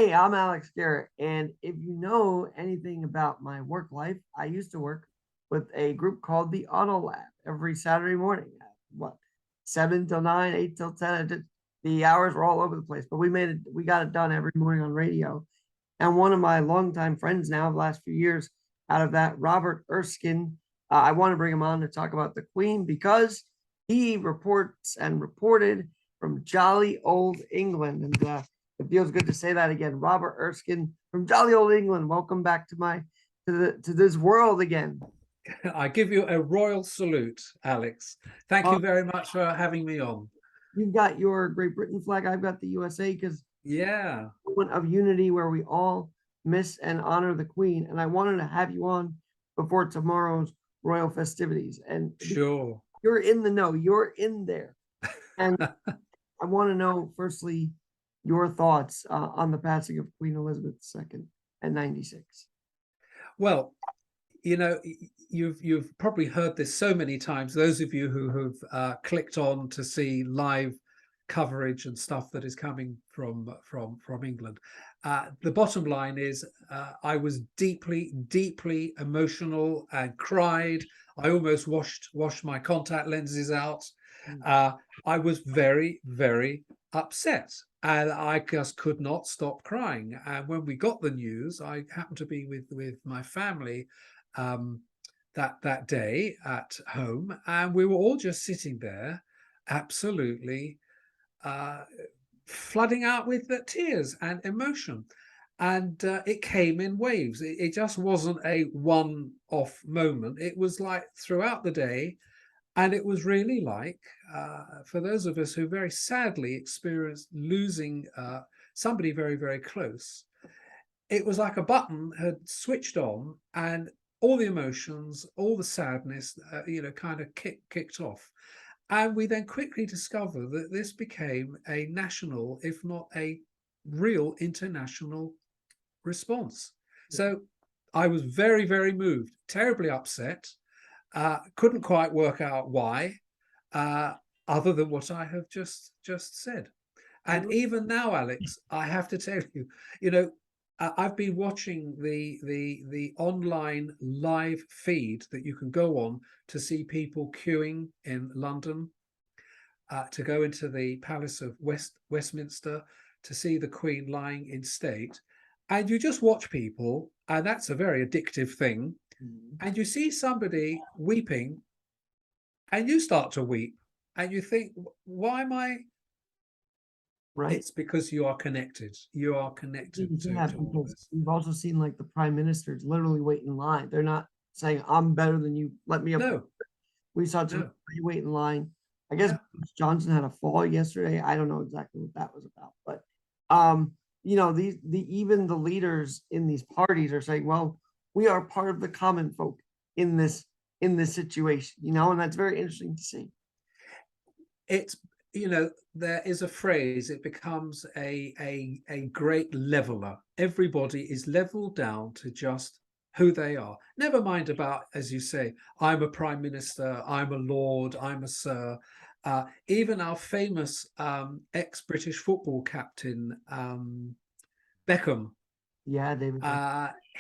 Hey, I'm Alex Garrett, and if you know anything about my work life, I used to work with a group called the AutoLab every Saturday morning at what 7 till 9, 8 till 10. The hours were all over the place, but we got it done every morning on radio. And one of my longtime friends now, the last few years, out of that, Robert Erskine, I want to bring him on to talk about the Queen because he reports and reported from jolly old England, and it feels good to say that again. Robert Erskine from jolly old England. Welcome back to this world again. I give you a royal salute, Alex. Thank Uh, you very much for having me on. you've got your Great Britain flag. I've got the USA because Yeah, moment of unity where we all miss and honor the Queen. And I wanted to have you on before tomorrow's royal festivities. And sure. you're in the know, you're in there. And I want to know, firstly, your thoughts on the passing of Queen Elizabeth II at 96. Well, you've probably heard this so many times. Those of you who have clicked on to see live coverage and stuff that is coming from England. The bottom line is, I was deeply emotional and cried. I almost washed my contact lenses out. I was very upset, and I just could not stop crying. And when we got the news, I happened to be with my family that day at home, and we were all just sitting there, absolutely flooding out with tears and emotion. And it came in waves. It just wasn't a one-off moment. It was like throughout the day. And it was really like, for those of us who very sadly experienced losing somebody very close, it was like a button had switched on and all the emotions, all the sadness, kind of kicked off. And we then quickly discovered that this became a national, if not a real international response. So I was very moved, terribly upset. Couldn't quite work out why, other than what I have just said. And even now, Alex, I have to tell you, I've been watching the online live feed that you can go on to see people queuing in London to go into the Palace of Westminster to see the Queen lying in state. And you just watch people, and that's a very addictive thing. And you see somebody weeping, and you start to weep, and you think, why am I? Right. It's because you are connected. You are connected to all of this. We've also seen like the prime ministers literally wait in line. They're not saying, I'm better than you, let me up. No. We saw two wait in line. I guess Johnson had a fall yesterday. I don't know exactly what that was about, but even the leaders in these parties are saying, well, we are part of the common folk in this situation, and that's very interesting to see. It's there is a phrase, it becomes a great leveler. Everybody is leveled down to just who they are. Never mind about, as you say, I'm a prime minister, I'm a lord, I'm a sir. Even our famous ex-British football captain, Beckham. Yeah, David.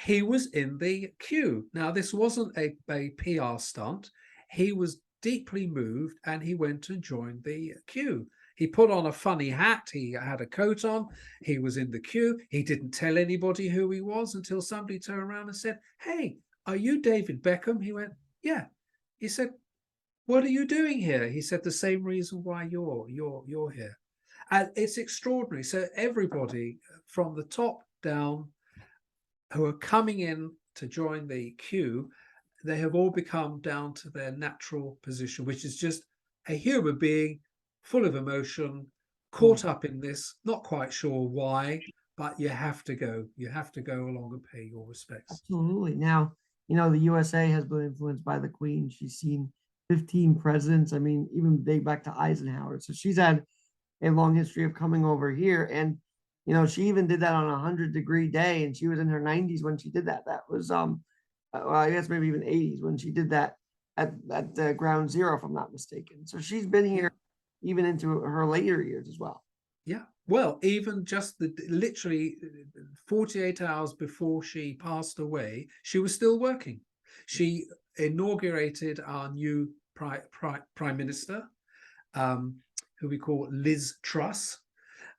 He was in the queue. Now, this wasn't a PR stunt. He was deeply moved, and he went and joined the queue. He put on a funny hat. He had a coat on. He was in the queue. He didn't tell anybody who he was until somebody turned around and said, "Hey, are you David Beckham?" He went, "Yeah." He said, "What are you doing here?" He said, "The same reason why you're here." And it's extraordinary. So everybody from the top down who are coming in to join the queue, they have all become down to their natural position, which is just a human being full of emotion, caught up in this, not quite sure why, but you have to go. You have to go along and pay your respects. Absolutely. Now, the USA has been influenced by the Queen. She's seen 15 presidents. I mean, even dating back to Eisenhower. So she's had a long history of coming over here. And, she even did that on a 100-degree day, and she was in her 90s when she did that. That was, I guess maybe even 80s when she did that at Ground Zero, if I'm not mistaken. So she's been here even into her later years as well. Yeah. Well, even just literally 48 hours before she passed away, she was still working. She inaugurated our new prime minister, who we call Liz Truss,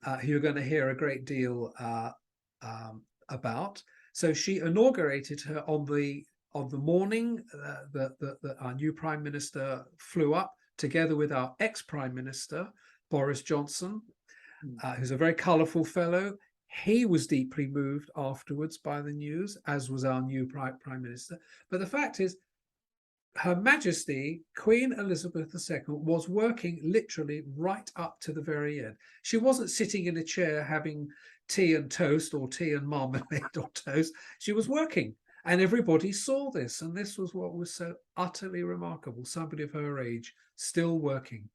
who you're going to hear a great deal about. So she inaugurated her on the morning that our new prime minister flew up, together with our ex-prime minister Boris Johnson, who's a very colourful fellow. He was deeply moved afterwards by the news, as was our new prime minister. But the fact is, Her Majesty, Queen Elizabeth II, was working literally right up to the very end. She wasn't sitting in a chair having tea and toast, or tea and marmalade or toast. She was working, and everybody saw this. And this was what was so utterly remarkable. Somebody of her age still working.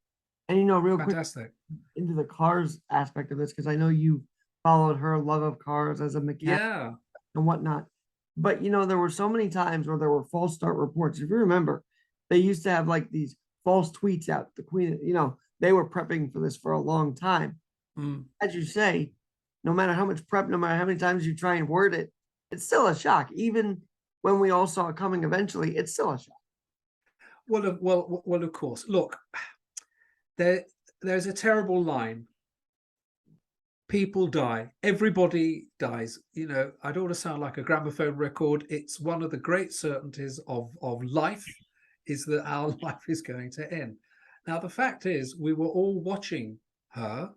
And real Fantastic. quick into the cars aspect of this, because I know you followed her love of cars as a mechanic Yeah. and whatnot. But there were so many times where there were false start reports. If you remember, they used to have like these false tweets out. The Queen, they were prepping for this for a long time. As you say, no matter how much prep, no matter how many times you try and word it, it's still a shock. Even when we all saw it coming eventually, it's still a shock. Well, of course. Look, there's a terrible line. People die. Everybody dies. I don't want to sound like a gramophone record. It's one of the great certainties of life, is that our life is going to end. Now, the fact is, we were all watching her.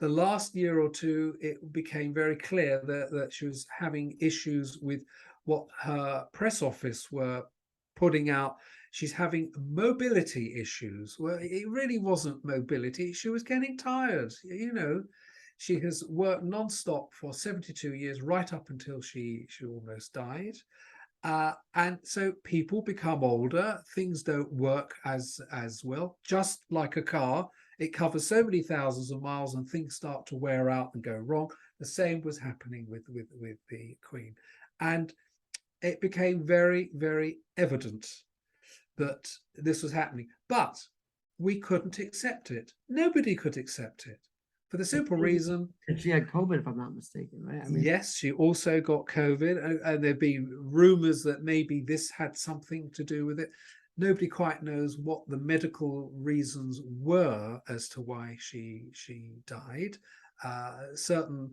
The last year or two, it became very clear that she was having issues with what her press office were putting out. She's having mobility issues. Well, it really wasn't mobility. She was getting tired. She has worked non-stop for 72 years, right up until she almost died. And so people become older. Things don't work as well. Just like a car, it covers so many thousands of miles, and things start to wear out and go wrong. The same was happening with the Queen, and it became very, very evident that this was happening. But we couldn't accept it. Nobody could accept it, for the simple reason. And she had COVID, if I'm not mistaken, right? Yes, she also got COVID, and there've been rumors that maybe this had something to do with it. Nobody quite knows what the medical reasons were as to why she died. Certain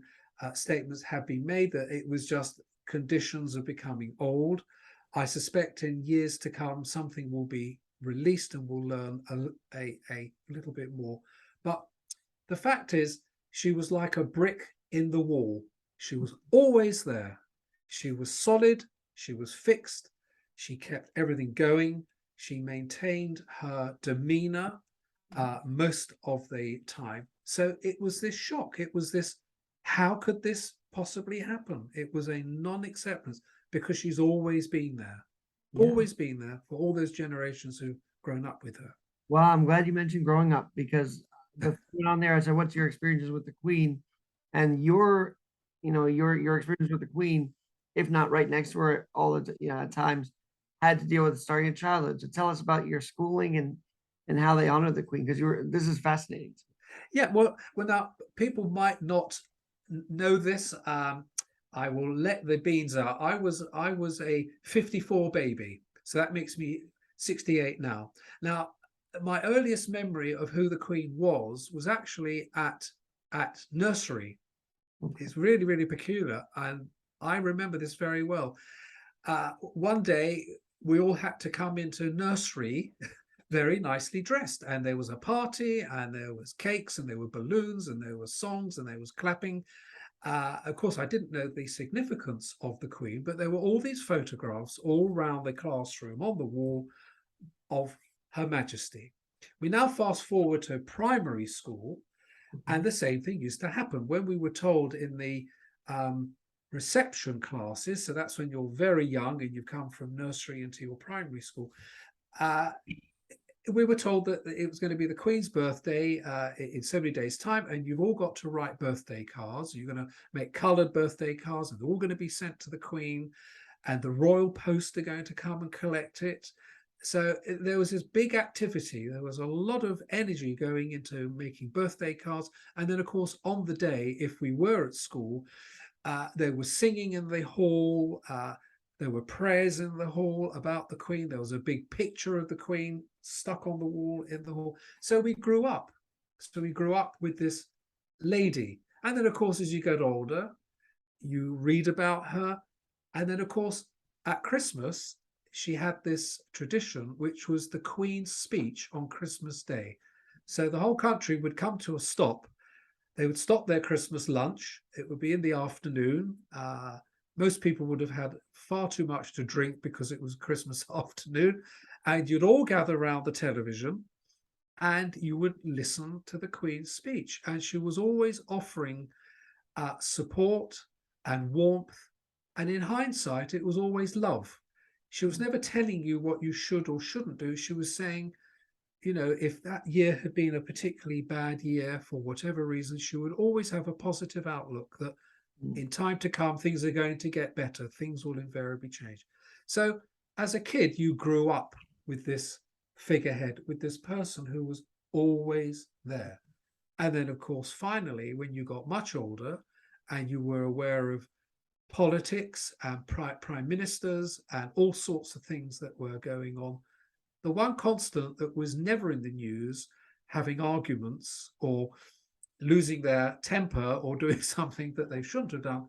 statements have been made that it was just conditions of becoming old. I suspect in years to come, something will be released and we'll learn a little bit more. But the fact is, she was like a brick in the wall. She was always there. She was solid. She was fixed. She kept everything going. She maintained her demeanor most of the time. So it was this shock. It was this, how could this possibly happen? It was a non-acceptance, because she's always been there. Always been there for all those generations who've grown up with her. Well, I'm glad you mentioned growing up, because the on there, I said, "What's your experiences with the Queen?" And your experience with the Queen, if not right next to her all the at times, had to deal with starting in childhood. So tell us about your schooling and how they honored the Queen, because this is fascinating. Yeah, well, now people might not know this. I will let the beans out. I was a 54 baby, so that makes me 68 now. Now, my earliest memory of who the Queen was actually at nursery. Okay. It's really, really peculiar, and I remember this very well. One day, we all had to come into nursery very nicely dressed, and there was a party, and there was cakes, and there were balloons, and there were songs, and there was clapping. Of course, I didn't know the significance of the Queen, but there were all these photographs all around the classroom on the wall of Her Majesty. We now fast forward to primary school, and the same thing used to happen when we were told in the reception classes. So that's when you're very young and you've come from nursery into your primary school. We were told that it was going to be the Queen's birthday in so many days' time, and you've all got to write birthday cards. You're going to make coloured birthday cards, and they're all going to be sent to the Queen, and the royal post are going to come and collect it. So there was this big activity. There was a lot of energy going into making birthday cards. And then, of course, on the day, if we were at school, there was singing in the hall. There were prayers in the hall about the Queen. There was a big picture of the Queen stuck on the wall in the hall. So we grew up. So we grew up with this lady. And then, of course, as you get older, you read about her. And then, of course, at Christmas, she had this tradition, which was the Queen's speech on Christmas Day. So the whole country would come to a stop. They would stop their Christmas lunch. It would be in the afternoon. Most people would have had far too much to drink because it was Christmas afternoon. And you'd all gather around the television and you would listen to the Queen's speech. And she was always offering support and warmth. And in hindsight, it was always love. She was never telling you what you should or shouldn't do. She was saying, you know, if that year had been a particularly bad year for whatever reason, she would always have a positive outlook that in time to come, things are going to get better. Things will invariably change. So as a kid, you grew up with this figurehead, with this person who was always there. And then, of course, finally, when you got much older and you were aware of politics and prime ministers and all sorts of things that were going on, the one constant that was never in the news, having arguments or losing their temper or doing something that they shouldn't have done,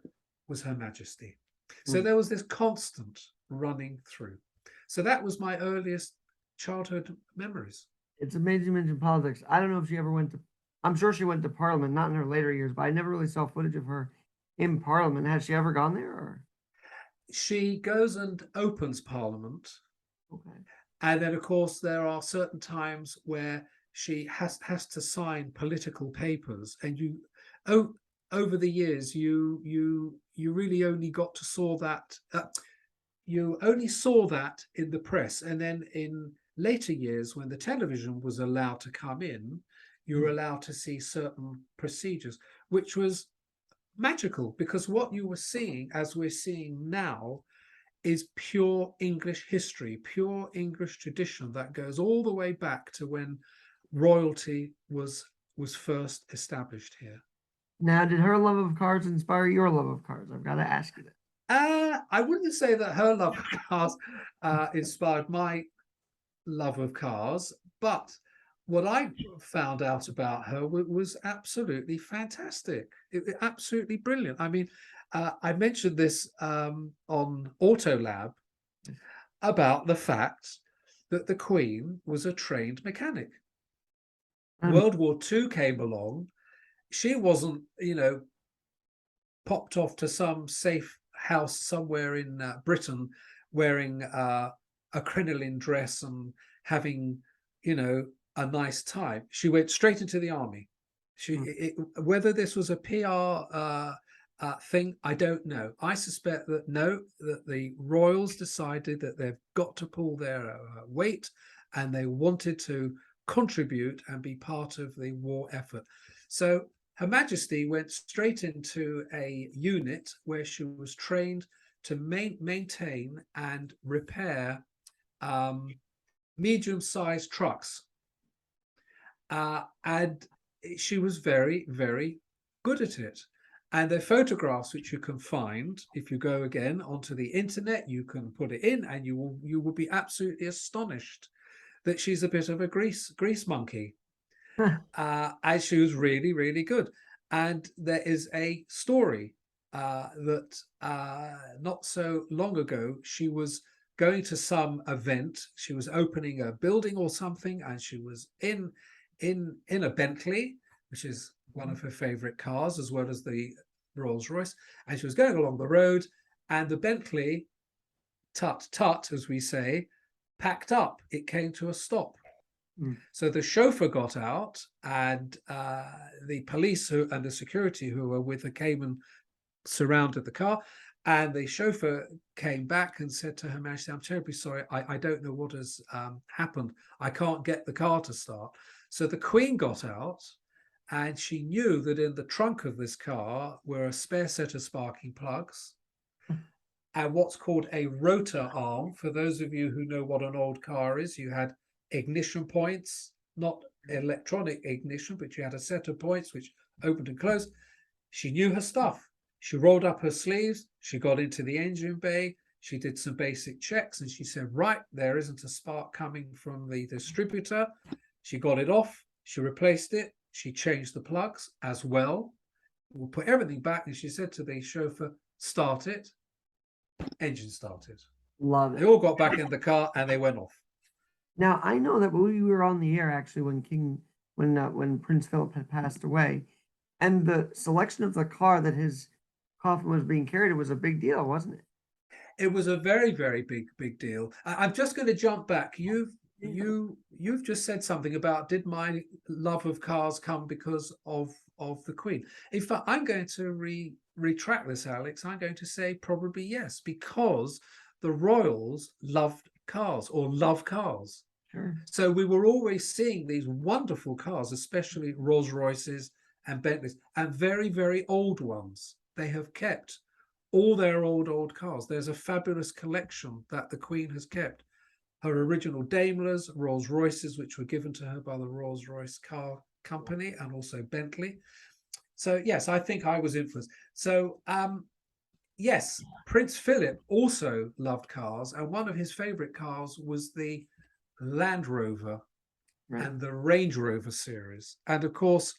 was Her Majesty. So there was this constant running through. So that was my earliest childhood memories. It's amazing you mentioned politics. I don't know if she ever went to, I'm sure she went to Parliament, not in her later years, but I never really saw footage of her in Parliament. Has she ever gone there? Or? She goes and opens Parliament. Okay. And then, of course, there are certain times where she has to sign political papers, and over the years you really only got to saw that you only saw that in the press, and then in later years when the television was allowed to come in, you were allowed to see certain procedures, which was magical, because what you were seeing, as we're seeing now, is pure English history, pure English tradition that goes all the way back to when royalty was first established here. Now, did her love of cars inspire your love of cars? I've got to ask you that. I wouldn't say that her love of cars inspired my love of cars, but what I found out about her was absolutely fantastic. Absolutely brilliant. I mean, I mentioned this on AutoLab about the fact that the Queen was a trained mechanic. World War II came along. She wasn't, you know, popped off to some safe house somewhere in Britain wearing a crinoline dress and having, you know, a nice time. She went straight into the army. Whether this was a PR thing, I don't know. I suspect that that the royals decided that they've got to pull their weight, and they wanted to contribute and be part of the war effort. So Her Majesty went straight into a unit where she was trained to maintain and repair medium-sized trucks. And she was very, very good at it. And the photographs which you can find, if you go again onto the internet, you can put it in, and you will be absolutely astonished that she's a bit of a grease monkey. And she was really, really good. And there is a story that not so long ago, she was going to some event. She was opening a building or something, and she was in a Bentley, which is one of her favorite cars, as well as the Rolls Royce. And she was going along the road, and the Bentley, tut tut, as we say, packed up. It came to a stop. So the chauffeur got out, and the police and the security who were with her came and surrounded the car. And the chauffeur came back and said to Her Majesty, "I'm terribly sorry. I don't know what has happened. I can't get the car to start." So the Queen got out, and she knew that in the trunk of this car were a spare set of sparking plugs, and what's called a rotor arm. For those of you who know what an old car is, you had ignition points, not electronic ignition, but you had a set of points which opened and closed. She knew her stuff. She rolled up her sleeves. She got into the engine bay. She did some basic checks and she said, right, there isn't a spark coming from the distributor. She got it off. She replaced it. She changed the plugs as well. We'll put everything back. And she said to the chauffeur, start it. Engine started. Love They it. all got back in the car and they went off. Now I know that we were on the air actually when Prince Philip had passed away, and the selection of the car that his coffin was being carried was a big deal, wasn't it? It was a very, very big deal. I'm just going to jump back. You've just said something about, did my love of cars come because of the Queen? In fact, I'm going to retract this, Alex. I'm going to say probably yes, because the royals loved cars or love cars. Sure. So we were always seeing these wonderful cars, especially Rolls Royces and Bentleys, and very, very old ones. They have kept all their old cars. There's a fabulous collection that the Queen has kept. Her original Daimlers, Rolls Royces, which were given to her by the Rolls Royce car company, and also Bentley. So yes, I think I was influenced. So yes, Prince Philip also loved cars, and one of his favorite cars was the Land Rover and the Range Rover series. And of course,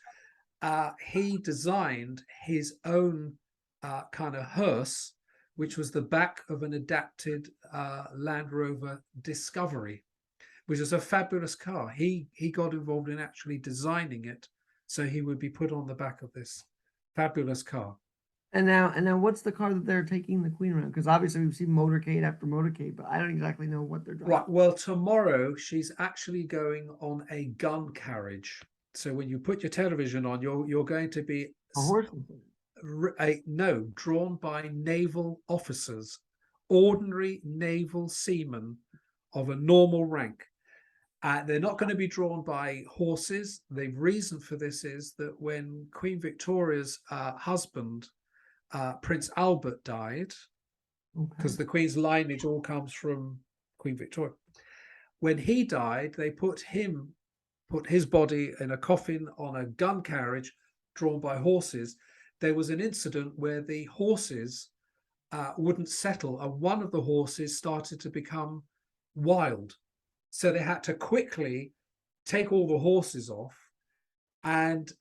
he designed his own kind of hearse, which was the back of an adapted Land Rover Discovery, which is a fabulous car. He got involved in actually designing it, so he would be put on the back of this fabulous car. And now, what's the car that they're taking the Queen around? Because obviously we've seen motorcade after motorcade, but I don't exactly know what they're driving. Right. Well, tomorrow she's actually going on a gun carriage. So when you put your television on, you're going to be A horse. no, drawn by naval officers, ordinary naval seamen of a normal rank. They're not going to be drawn by horses. The reason for this is that when Queen Victoria's husband, Prince Albert, died, because the Queen's lineage all comes from Queen Victoria. When he died, they put his body in a coffin on a gun carriage drawn by horses. There was an incident where the horses wouldn't settle, and one of the horses started to become wild. So they had to quickly take all the horses off, and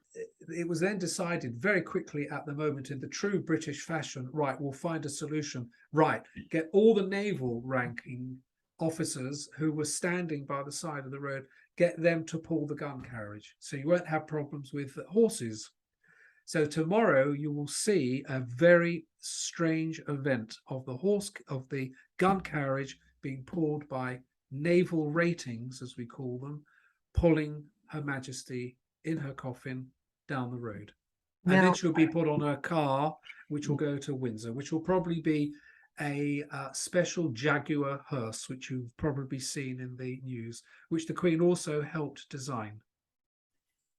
it was then decided very quickly at the moment, in the true British fashion, right, we'll find a solution. Right, get all the naval ranking officers who were standing by the side of the road, get them to pull the gun carriage, so you won't have problems with horses. So tomorrow you will see a very strange event of the gun carriage being pulled by naval ratings, as we call them, pulling Her Majesty in her coffin down the road. And then she'll be put on her car, which will go to Windsor, which will probably be a special Jaguar hearse, which you've probably seen in the news, which the Queen also helped design.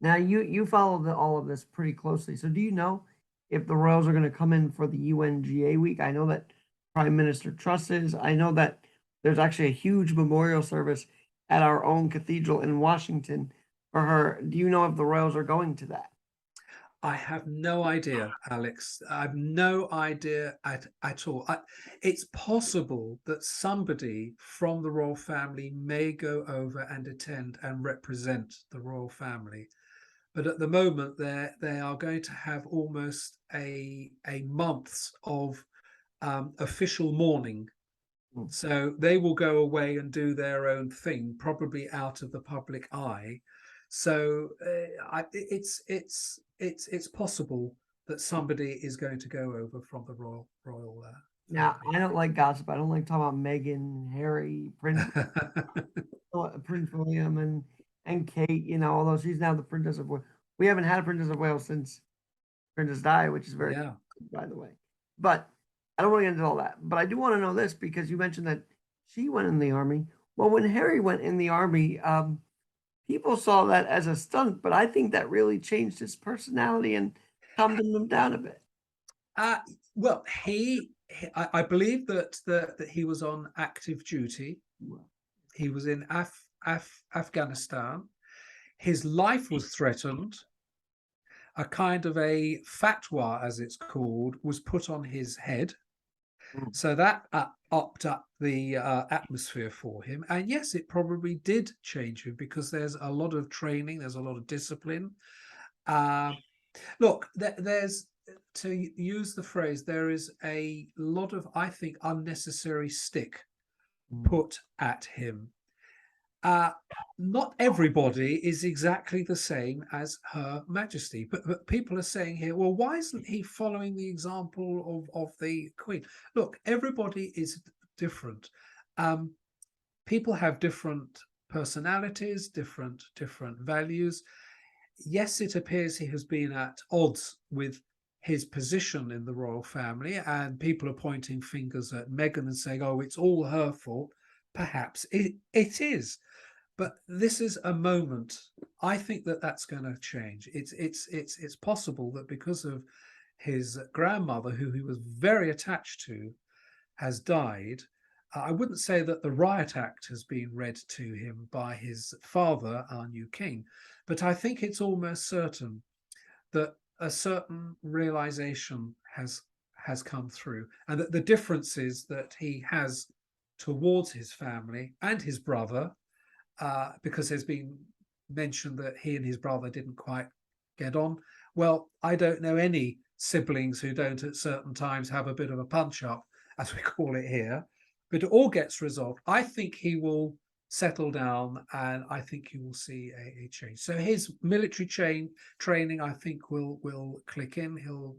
Now you follow all of this pretty closely. So do you know if the royals are going to come in for the UNGA week? I know that Prime Minister Truss is. I know that there's actually a huge memorial service at our own cathedral in Washington for her. Do you know if the royals are going to that? I have no idea, Alex. I have no idea at all. It's possible that somebody from the royal family may go over and attend and represent the royal family. But at the moment, they are going to have almost a month of official mourning. So they will go away and do their own thing, probably out of the public eye. So it's possible that somebody is going to go over from the royal. Now, I don't like gossip. I don't like talking about Meghan, Harry, Prince William, and Kate. You know, although she's now the Princess of Wales. We haven't had a Princess of Wales since Princess died, which is very good, by the way. But I don't want to get into all that. But I do want to know this, because you mentioned that she went in the army. Well, when Harry went in the army, people saw that as a stunt, but I think that really changed his personality and calmed him down a bit. Well, he I believe that he was on active duty. Well, He was in Afghanistan. His life was threatened. A kind of a fatwa, as it's called, was put on his head. mm, So that upped up the atmosphere for him. And yes, it probably did change him because there's a lot of training, there's a lot of discipline. Uh, Look, there's, to use the phrase, there is a lot of, I think, unnecessary stick mm. put at him. Uh, Not everybody is exactly the same as Her Majesty, but people are saying here, well, why isn't he following the example of the Queen? Look, everybody is different. Um, People have different personalities, different values. Yes, it appears he has been at odds with his position in the royal family, and people are pointing fingers at Meghan and saying, oh, it's all her fault. Perhaps it is. But this is a moment. I think that that's going to change. It's possible that because of his grandmother, who he was very attached to, has died. I wouldn't say that the Riot Act has been read to him by his father, our new king, but I think it's almost certain that a certain realization has come through, and that the differences that he has towards his family and his brother, because there's been mentioned that he and his brother didn't quite get on. Well, I don't know any siblings who don't at certain times have a bit of a punch up, as we call it here, but it all gets resolved. I think he will settle down, and I think you will see a change. So his military training, I think, will click in. He'll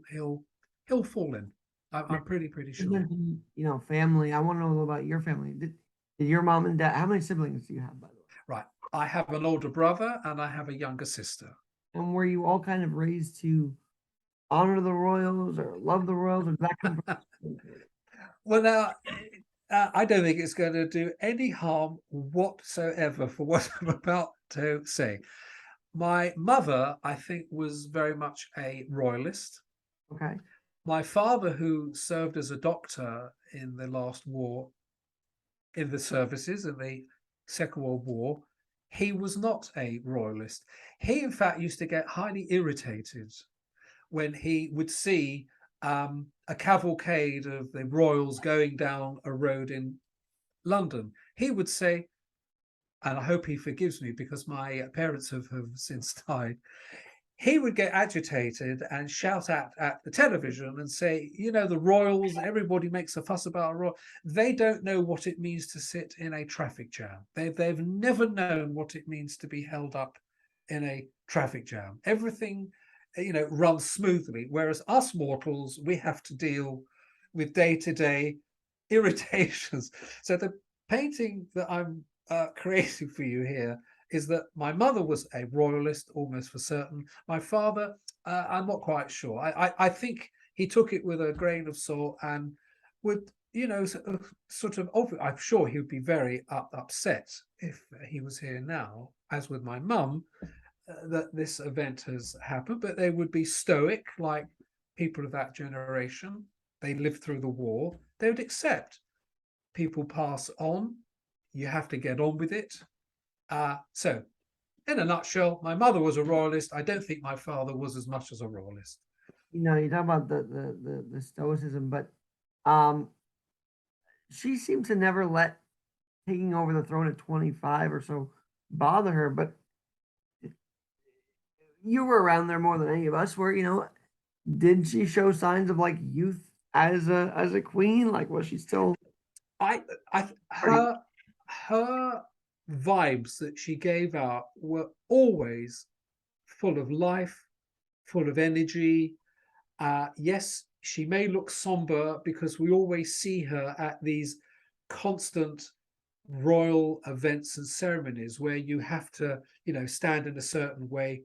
fall in. I'm pretty You sure. mentioned, family. I want to know about your family. Did your mom and dad, how many siblings do you have, by the way? Right. I have an older brother and I have a younger sister. And were you all kind of raised to honor the royals or love the royals, or did that come from? Well, now, I don't think it's going to do any harm whatsoever for what I'm about to say. My mother, I think, was very much a royalist. Okay. My father, who served as a doctor in the last war, in the services in the Second World War, he was not a royalist. He, in fact, used to get highly irritated when he would see a cavalcade of the royals going down a road in London. He would say, and I hope he forgives me because my parents have since died, he would get agitated and shout at the television and say, the royals, everybody makes a fuss about a royal. They don't know what it means to sit in a traffic jam. They've never known what it means to be held up in a traffic jam. Everything, runs smoothly, whereas us mortals, we have to deal with day-to-day irritations. So the painting that I'm creating for you here is that my mother was a royalist, almost for certain. My father, I'm not quite sure. I think he took it with a grain of salt and would, sort of, I'm sure he would be very upset if he was here now, as with my mum, that this event has happened, but they would be stoic like people of that generation. They lived through the war. They would accept people pass on. You have to get on with it. So, in a nutshell, my mother was a royalist. I don't think my father was as much as a royalist. You talk about the stoicism, but um, she seemed to never let taking over the throne at 25 or so bother her. But you were around there more than any of us. Did she show signs of like youth as a queen? Like, was she still I pretty? her vibes that she gave out were always full of life, full of energy. Yes, she may look somber because we always see her at these constant royal events and ceremonies where you have to, stand in a certain way,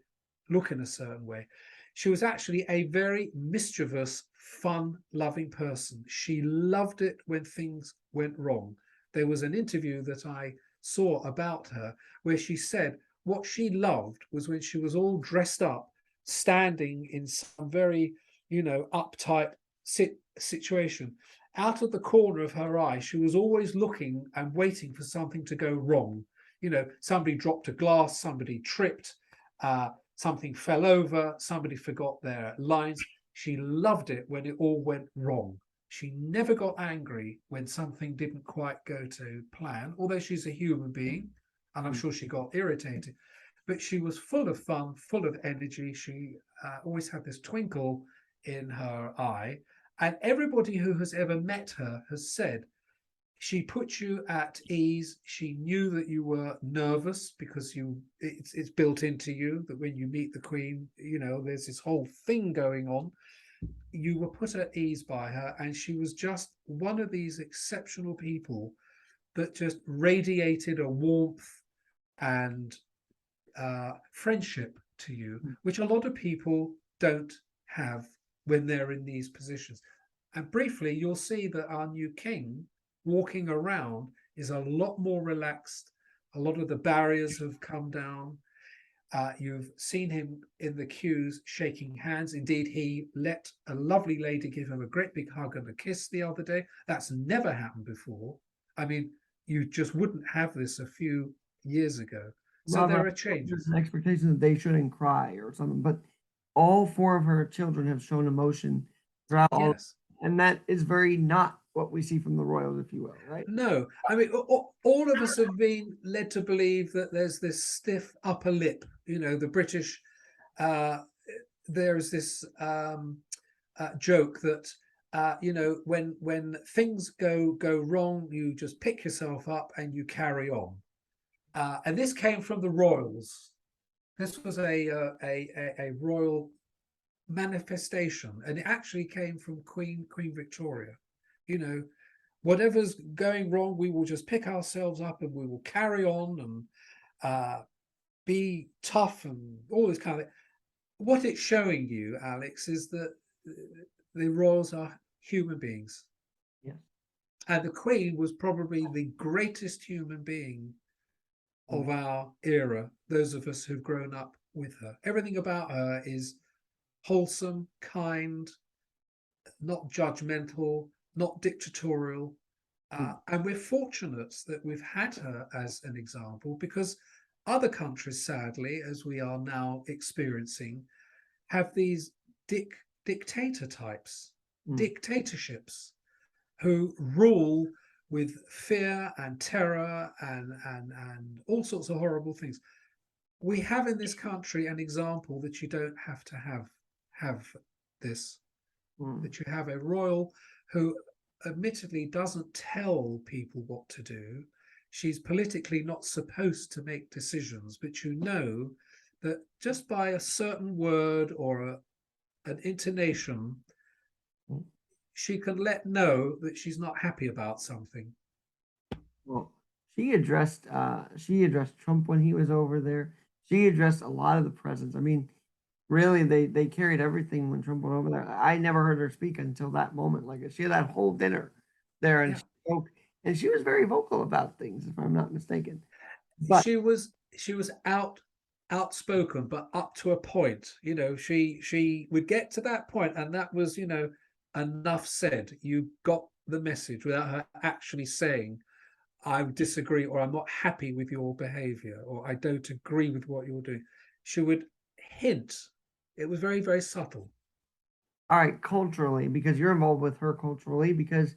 look in a certain way. She was actually a very mischievous, fun loving person. She loved it when things went wrong. There was an interview that I saw about her where she said what she loved was when she was all dressed up, standing in some very, uptight situation. out of the corner of her eye, she was always looking and waiting for something to go wrong. Somebody dropped a glass, somebody tripped, something fell over, somebody forgot their lines. She loved it when it all went wrong. She never got angry when something didn't quite go to plan, although she's a human being, and I'm sure she got irritated. But she was full of fun, full of energy. She always had this twinkle in her eye. And everybody who has ever met her has said she put you at ease. She knew that you were nervous because it's built into you that when you meet the Queen, there's this whole thing going on. You were put at ease by her, and she was just one of these exceptional people that just radiated a warmth and friendship to you, which a lot of people don't have when they're in these positions. And briefly, you'll see that our new king walking around is a lot more relaxed. A lot of the barriers have come down. You've seen him in the queues shaking hands. Indeed, he let a lovely lady give him a great big hug and a kiss the other day. That's never happened before. I mean, you just wouldn't have this a few years ago. So Robert, there are changes. there's an expectation that they shouldn't cry or something, but all four of her children have shown emotion throughout all, Yes. and that is very not what we see from the royals, if you will, right? No, I mean, all of us have been led to believe that there's this stiff upper lip. The British, there's this joke that, when things go wrong, you just pick yourself up and you carry on. And this came from the royals. This was a royal manifestation, and it actually came from Queen Victoria. Whatever's going wrong, we will just pick ourselves up and we will carry on and be tough and all this kind of thing. What it's showing you, Alex, is that the royals are human beings. Yeah. And the Queen was probably the greatest human being of our era, those of us who've grown up with her. Everything about her is wholesome, kind, not judgmental, not dictatorial. And we're fortunate that we've had her as an example, because other countries, sadly, as we are now experiencing, have these dictator types, dictatorships, who rule with fear and terror and all sorts of horrible things. We have in this country an example that you don't have to have this, that you have a royal who admittedly doesn't tell people what to do. She's politically not supposed to make decisions, but that just by a certain word or an intonation, she can know that she's not happy about something. Well, she addressed Trump when he was over there. She addressed a lot of the presidents. I mean, really, they carried everything when Trump went over there. I never heard her speak until that moment. Like, she had that whole dinner there, and she spoke, and she was very vocal about things, if I'm not mistaken. But she was outspoken, but up to a point. She would get to that point, and that was, enough said. You got the message without her actually saying, I disagree, or I'm not happy with your behavior, or I don't agree with what you're doing. She would hint. It was very, very subtle. All right, culturally, because you're involved with her culturally, because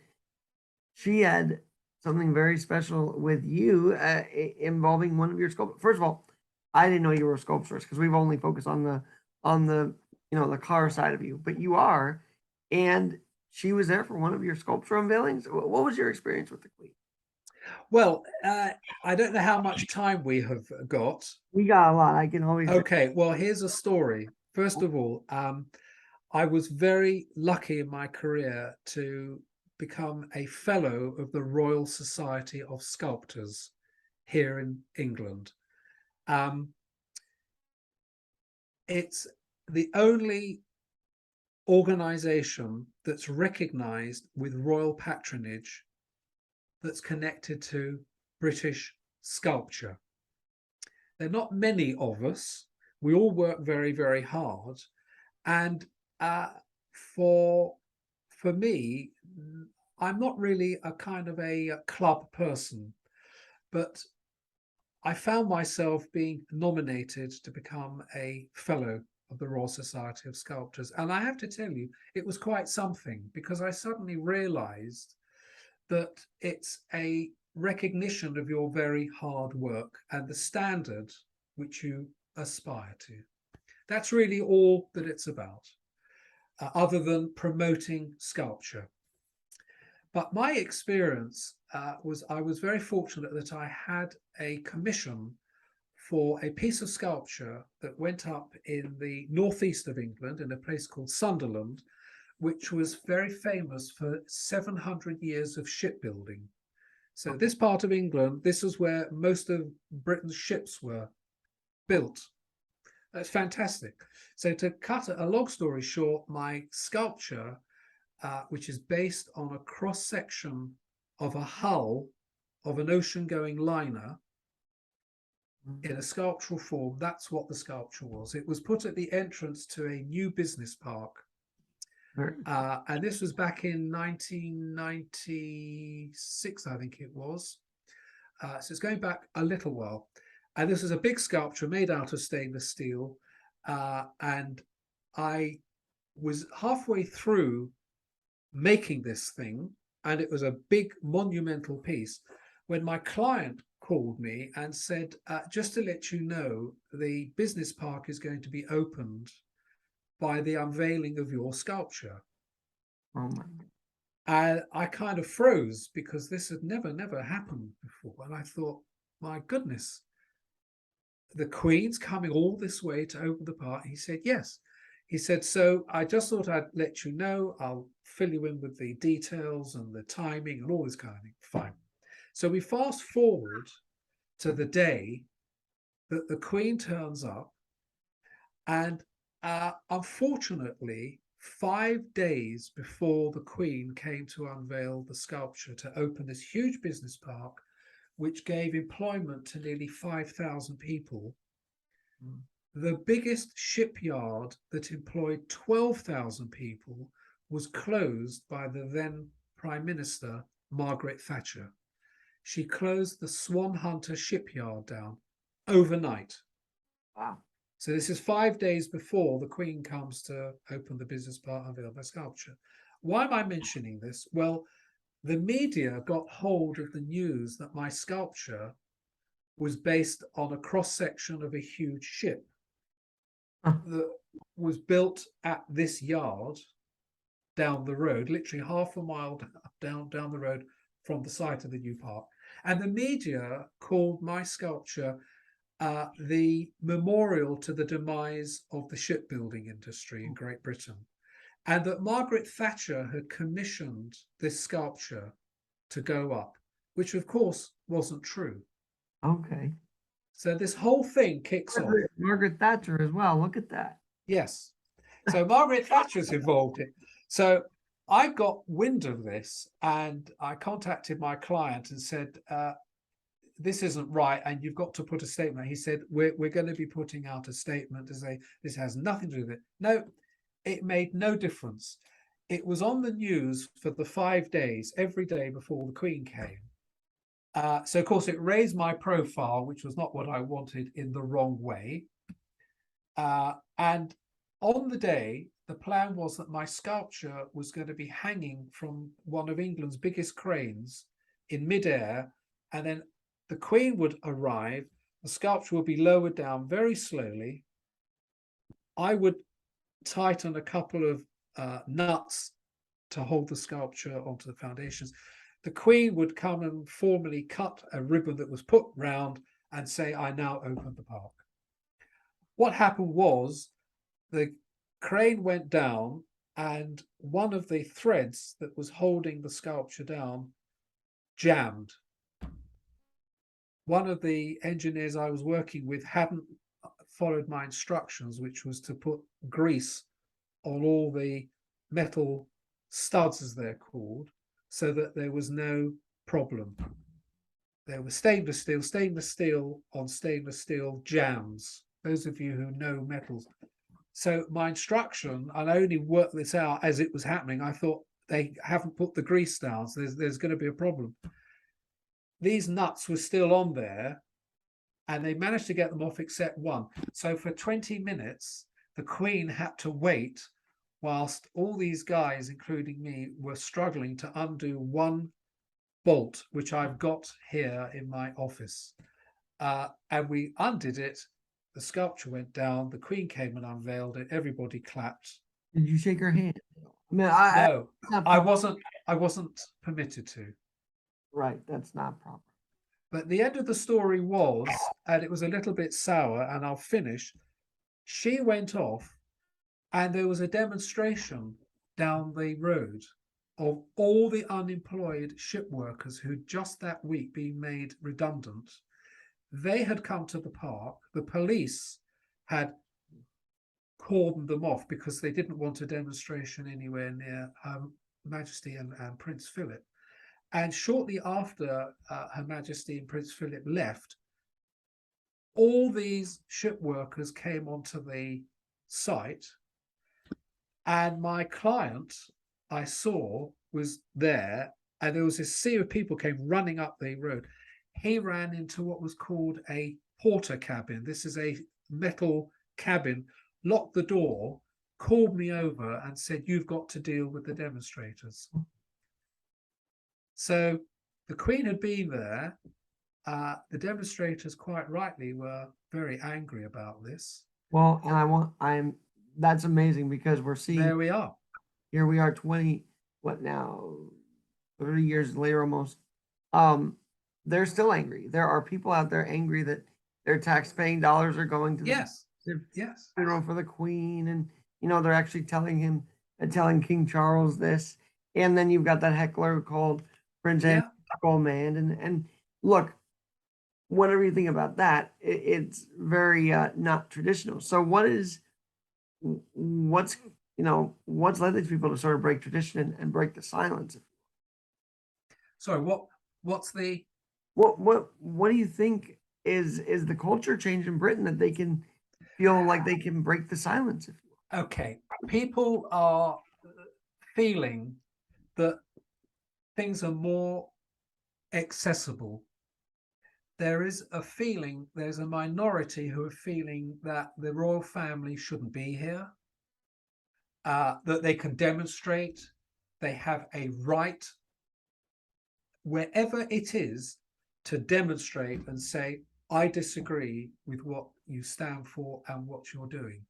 she had something very special with you involving one of your sculptures. First of all, I didn't know you were a sculptress, because we've only focused on the the car side of you, but you are, and she was there for one of your sculpture unveilings. What was your experience with the Queen? Well, I don't know how much time we have got. We got a lot. I can always. Okay, well, here's a story. First of all, I was very lucky in my career to become a fellow of the Royal Society of Sculptors here in England. It's the only organization that's recognized with royal patronage that's connected to British sculpture. There are not many of us. We all work very, very hard. And for me, I'm not really a kind of a club person, but I found myself being nominated to become a fellow of the Royal Society of Sculptors. And I have to tell you, it was quite something, because I suddenly realized that it's a recognition of your very hard work and the standard which you aspire to. That's really all that it's about, other than promoting sculpture. But my experience was, I was very fortunate that I had a commission for a piece of sculpture that went up in the northeast of England in a place called Sunderland, which was very famous for 700 years of shipbuilding. So this part of England, this is where most of Britain's ships were built. That's fantastic. So to cut a long story short, my sculpture, which is based on a cross-section of a hull of an ocean-going liner in a sculptural form, that's what the sculpture was. It was put at the entrance to a new business park. And this was back in 1996, I think it was. So it's going back a little while. And this is a big sculpture made out of stainless steel. And I was halfway through making this thing, and it was a big monumental piece, when my client called me and said, just to let you know, the business park is going to be opened by the unveiling of your sculpture. Oh my God. And I kind of froze, because this had never happened before. And I thought, my goodness, the Queen's coming all this way to open the park. He said, yes. He said, so I just thought I'd let you know. I'll fill you in with the details and the timing and all this kind of thing. Fine. So we fast forward to the day that the Queen turns up. And unfortunately, 5 days before the Queen came to unveil the sculpture to open this huge business park, which gave employment to nearly 5,000 people, the biggest shipyard that employed 12,000 people was closed by the then Prime Minister, Margaret Thatcher. She closed the Swan Hunter shipyard down overnight. Wow. So this is 5 days before the Queen comes to open the business park and unveil my sculpture. Why am I mentioning this? Well, the media got hold of the news that my sculpture was based on a cross-section of a huge ship that was built at this yard down the road, literally half a mile down the road from the site of the new park. And the media called my sculpture the memorial to the demise of the shipbuilding industry in Great Britain, and that Margaret Thatcher had commissioned this sculpture to go up, which of course wasn't true. Okay. So this whole thing kicks off. Margaret Thatcher as well. Look at that. Yes. So Margaret Thatcher's involved in. So I got wind of this, and I contacted my client and said, this isn't right, and you've got to put a statement. He said, we're going to be putting out a statement to say this has nothing to do with it. No, it made no difference. It was on the news for the 5 days, every day before the Queen came. So, of course, it raised my profile, which was not what I wanted, in the wrong way. And on the day, the plan was that my sculpture was going to be hanging from one of England's biggest cranes in midair, and then the Queen would arrive, the sculpture would be lowered down very slowly. I would tighten a couple of nuts to hold the sculpture onto the foundations. The Queen would come and formally cut a ribbon that was put round and say, I now open the park. What happened was the crane went down, and one of the threads that was holding the sculpture down jammed. One of the engineers I was working with hadn't followed my instructions, which was to put grease on all the metal studs, as they're called, so that there was no problem. There was stainless steel on stainless steel jams. Those of you who know metals. So my instruction, and I only worked this out as it was happening, I thought they haven't put the grease down, so there's going to be a problem. These nuts were still on there, and they managed to get them off except one. So for 20 minutes, the Queen had to wait whilst all these guys, including me, were struggling to undo one bolt, which I've got here in my office. And we undid it. The sculpture went down. The Queen came and unveiled it. Everybody clapped. Did you shake her hand? I mean, No, not I proper. wasn't permitted to. Right, that's not proper. But the end of the story was, and it was a little bit sour, and I'll finish. She went off, and there was a demonstration down the road of all the unemployed ship workers who'd just that week been made redundant. They had come to the park. The police had cordoned them off because they didn't want a demonstration anywhere near Majesty and Prince Philip. And shortly after Her Majesty and Prince Philip left, all these ship workers came onto the site, and my client I saw was there, and there was this sea of people came running up the road. He ran into what was called a porter cabin. This is a metal cabin, locked the door, called me over and said, "You've got to deal with the demonstrators." So the Queen had been there. The demonstrators, quite rightly, were very angry about this. Well, and that's amazing, because we're seeing, There we are. here we are 20, what now, 30 years later almost. They're still angry. There are people out there angry that their tax-paying dollars are going to Yes. the Yes. funeral for the Queen, and they're actually telling King Charles this, and then you've got that heckler called Prince Andrew, man, and look, whatever you think about that, it's very not traditional. So what's led these people to sort of break tradition and break the silence? Sorry, what's the What do you think is the culture change in Britain that they can feel like they can break the silence? Okay, people are feeling that things are more accessible. There is a feeling, there's a minority who are feeling that the royal family shouldn't be here, that they can demonstrate, they have a right, wherever it is, to demonstrate and say, "I disagree with what you stand for and what you're doing."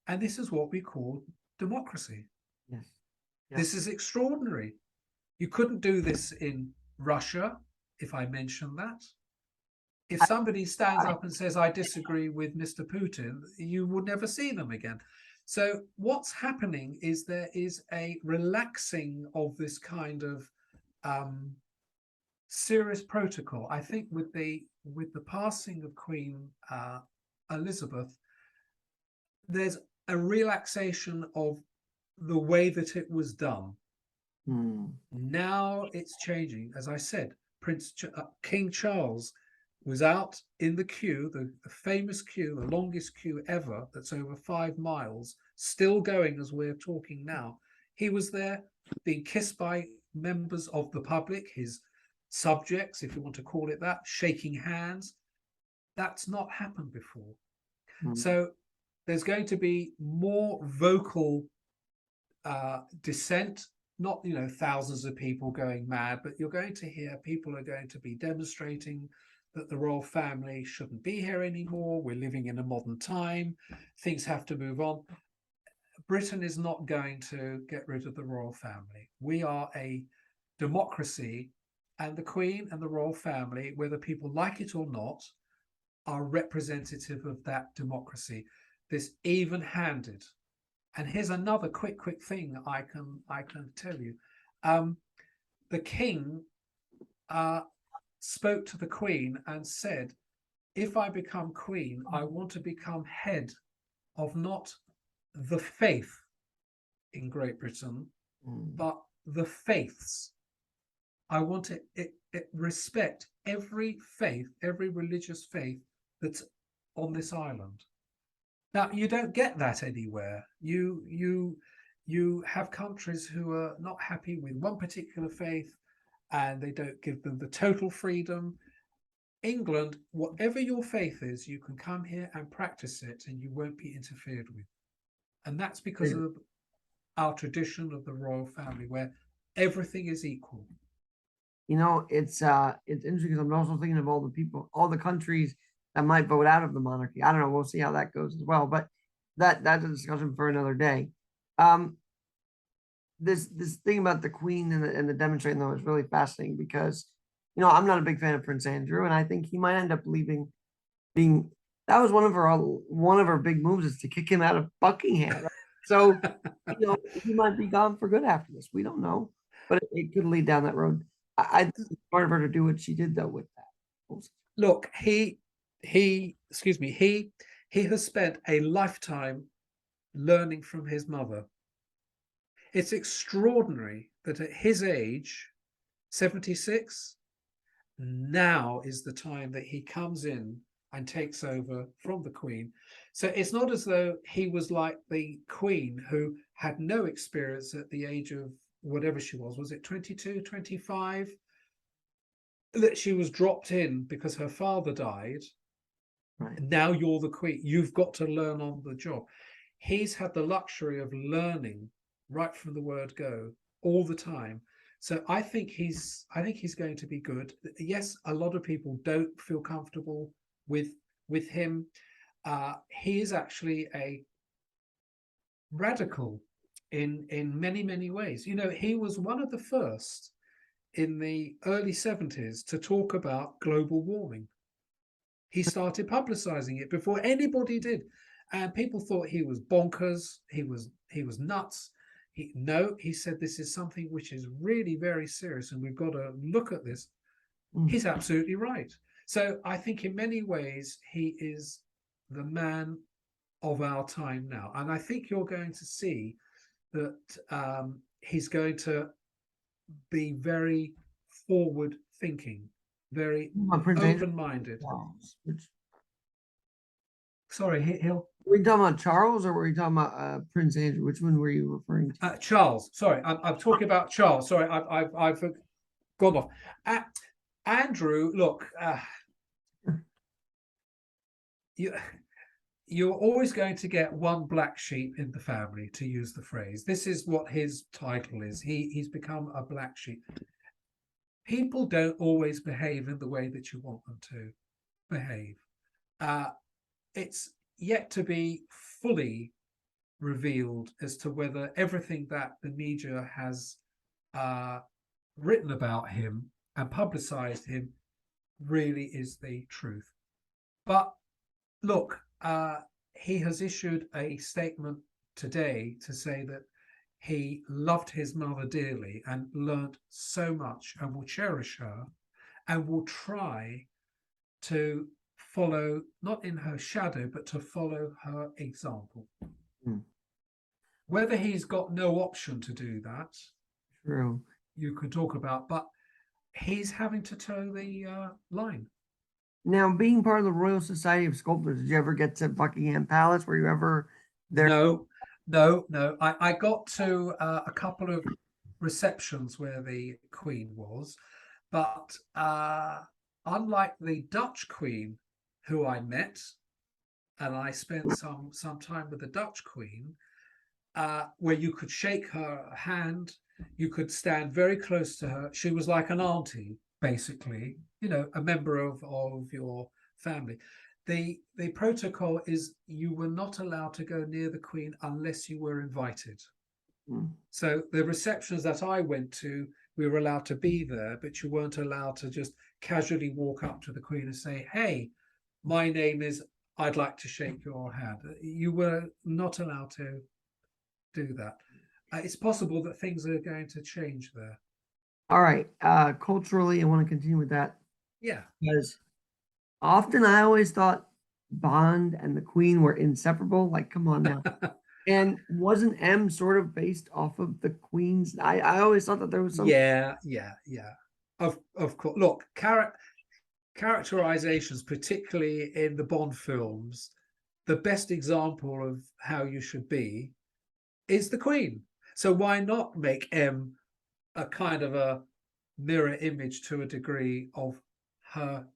And this is what we call democracy. Yes. This is extraordinary. You couldn't do this in Russia, if I mention that. If somebody stands up and says, "I disagree with Mr. Putin," you would never see them again. So what's happening is there is a relaxing of this kind of serious protocol. I think with the passing of Queen Elizabeth, there's a relaxation of the way that it was done. Now it's changing. As I said, King Charles was out in the queue, the famous queue, the longest queue ever, that's over 5 miles, still going as we're talking now. He was there being kissed by members of the public, his subjects, if you want to call it that, shaking hands. That's not happened before. So there's going to be more vocal dissent, not thousands of people going mad, but you're going to hear people are going to be demonstrating that the royal family shouldn't be here anymore. We're living in a modern time. Things have to move on. Britain is not going to get rid of the royal family. We are a democracy, and the Queen and the royal family, whether people like it or not, are representative of that democracy. This even-handed. And here's another quick thing I can tell you. The King spoke to the Queen and said, "If I become Queen, I want to become head of not the faith in Great Britain, but the faiths. I want to respect every faith, every religious faith that's on this island." Now, you don't get that anywhere. you have countries who are not happy with one particular faith and they don't give them the total freedom. England, whatever your faith is, you can come here and practice it and you won't be interfered with. And that's because of our tradition of the royal family where everything is equal. You know, it's interesting because I'm also thinking of all the people, all the countries that might vote out of the monarchy. I don't know. We'll see how that goes as well. But that's a discussion for another day. Um, this thing about the Queen and the demonstrating though is really fascinating because I'm not a big fan of Prince Andrew, and I think he might end up leaving. Being that was one of her big moves is to kick him out of Buckingham. Right? So he might be gone for good after this. We don't know, but it could lead down that road. I think it's smart of her to do what she did though with that. Look, he excuse me, he has spent a lifetime learning from his mother. It's extraordinary that at his age, 76, now is the time that he comes in and takes over from the Queen. So it's not as though he was like the Queen who had no experience at the age of whatever she was it 22, 25? That she was dropped in because her father died. Right. Now you're the Queen. You've got to learn on the job. He's had the luxury of learning right from the word go all the time. So I think he's going to be good. Yes, a lot of people don't feel comfortable with him. He is actually a radical in many ways. He was one of the first in the early 70s to talk about global warming. He started publicizing it before anybody did, and people thought he was bonkers. He was nuts. He said this is something which is really very serious, and we've got to look at this. He's absolutely right. So I think in many ways he is the man of our time now, and I think you're going to see that he's going to be very forward thinking, very open-minded. Sorry, he'll. Were you talking about Charles or were you talking about Prince Andrew? Which one were you referring to? Charles. Sorry, I'm talking about Charles. Sorry, I've gone off. Andrew, look, you're always going to get one black sheep in the family, to use the phrase. This is what his title is. He's become a black sheep. People don't always behave in the way that you want them to behave. It's yet to be fully revealed as to whether everything that the media has written about him and publicized him really is the truth. But look, he has issued a statement today to say that he loved his mother dearly and learnt so much and will cherish her and will try to follow, not in her shadow, but to follow her example. Whether he's got no option to do that, true, you can talk about, but he's having to toe the line. Now, being part of the Royal Society of Sculptors, did you ever get to Buckingham Palace? Were you ever there? No. I got to a couple of receptions where the Queen was, but unlike the Dutch Queen, who I met, and I spent some time with the Dutch Queen, where you could shake her hand, you could stand very close to her. She was like an auntie, basically, a member of your family. The protocol is you were not allowed to go near the Queen unless you were invited. So the receptions that I went to, we were allowed to be there, but you weren't allowed to just casually walk up to the Queen and say, "Hey, my name is, I'd like to shake your hand." You were not allowed to do that. It's possible that things are going to change there. All right. Culturally, I want to continue with that. Yeah. Because often I always thought Bond and the Queen were inseparable. Like, come on now. And wasn't M sort of based off of the Queen's? I always thought that there was some. Yeah. Of course. Look, characterizations, particularly in the Bond films, the best example of how you should be is the Queen. So why not make M a kind of a mirror image to a degree of her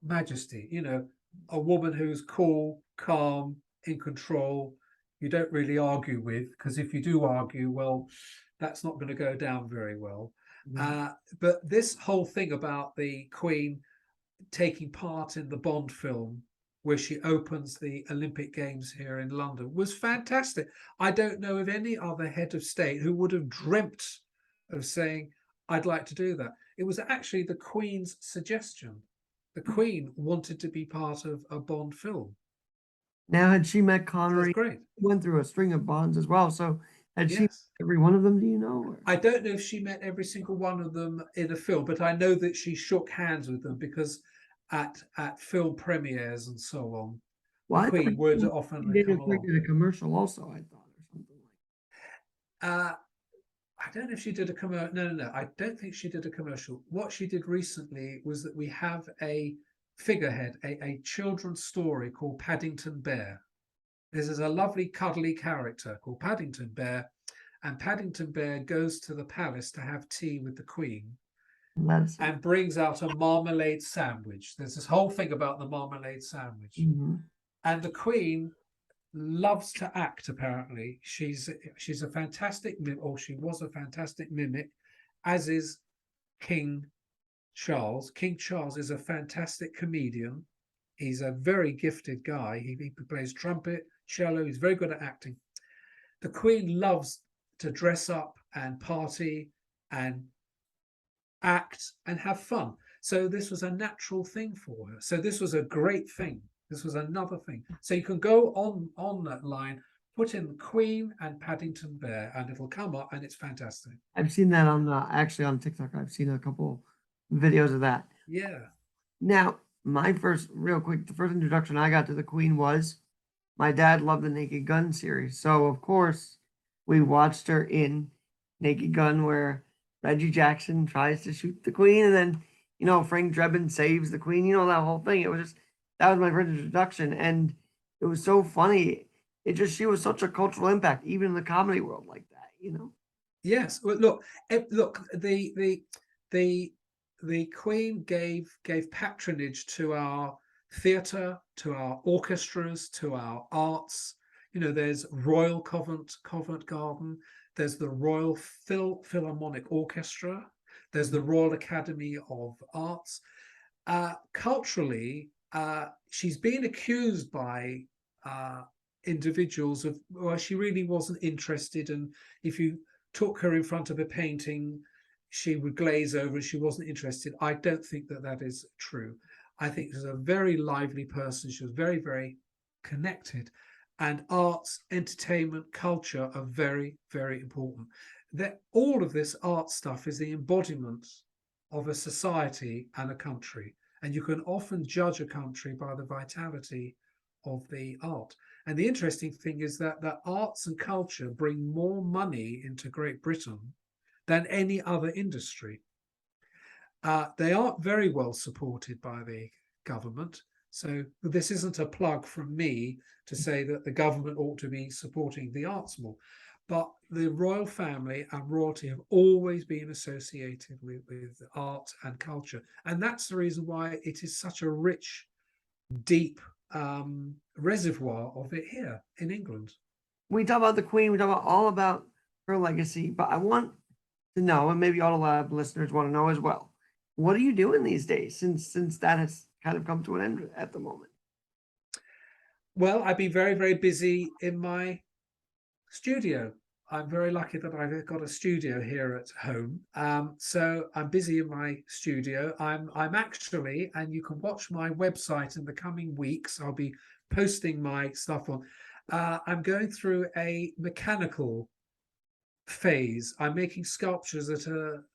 Majesty? You know, a woman who's cool, calm, in control. You don't really argue with, because if you do argue, well, that's not going to go down very well. Mhm. But this whole thing about the Queen taking part in the Bond film, where she opens the Olympic Games here in London, was fantastic. I don't know of any other head of state who would have dreamt of saying, I'd like to do that. It was actually the Queen's suggestion. The Queen wanted to be part of a Bond film. Now, had she met So that's Connery? great. Went through a string of Bonds as well. So had she met Yes. every one of them? Do you know? Or? I don't know if she met every single one of them in a film, but I know that she shook hands with them, because at film premieres and so on, the Well, I thought Queen would she often did come a along. a commercial also. I thought, or something Uh, I don't know if she did a commercial. No. I don't think she did a commercial. What she did recently was that we have a figurehead, a children's story called Paddington Bear. This is a lovely, cuddly character called Paddington Bear, and Paddington Bear goes to the palace to have tea with the Queen like. That's it. and brings out a marmalade sandwich. There's this whole thing about the marmalade sandwich. Mhm. And the Queen loves to act, apparently. She's a fantastic or she was a fantastic mimic, as is King Charles. King Charles is a fantastic comedian. He's a very gifted guy. He plays trumpet, cello. He's very good at acting. The Queen loves to dress up and party and act and have fun. So this was a natural thing for her. So this was a great thing. This was another thing. So you can go on that line, put in Queen and Paddington Bear, and it'll come up, and it's fantastic. I've seen that on actually on TikTok. I've seen a couple videos of that. Yeah. Now, my the first introduction I got to the Queen was my dad loved the Naked Gun series. So, of course, we watched her in Naked Gun where Reggie Jackson tries to shoot the Queen and then, Frank Drebin saves the Queen. That whole thing. That was my first introduction. And it was so funny. She was such a cultural impact, even in the comedy world like that. Yes. Well, look, the Queen gave patronage to our theatre, to our orchestras, to our arts. There's Royal Covent Garden. There's the Royal Philharmonic Orchestra. There's the Royal Academy of Arts. Culturally, she's been accused by individuals of, well, she really wasn't interested, and if you took her in front of a painting, she would glaze over and she wasn't interested. I don't think that is true. I think she was a very lively person. She was very, very connected, and arts, entertainment, culture are very, very important. That all of this art stuff is the embodiment of a society and a country, and you can often judge a country by the vitality of the art. And the interesting thing is that arts and culture bring more money into Great Britain than any other industry. They aren't very well supported by the government. So this isn't a plug from me to say that the government ought to be supporting the arts more. But the royal family and royalty have always been associated with art and culture. And that's the reason why it is such a rich, deep reservoir of it here in England. We talk about the Queen, we talk about all about her legacy, but I want to know, and maybe AutoLab listeners want to know as well, what are you doing these days since that has kind of come to an end at the moment? Well, I've been very, very busy in my studio. I'm very lucky that I've got a studio here at home. So I'm busy in my studio. I'm actually, and you can watch my website in the coming weeks. I'll be posting my stuff on. I'm going through a mechanical phase. I'm making sculptures that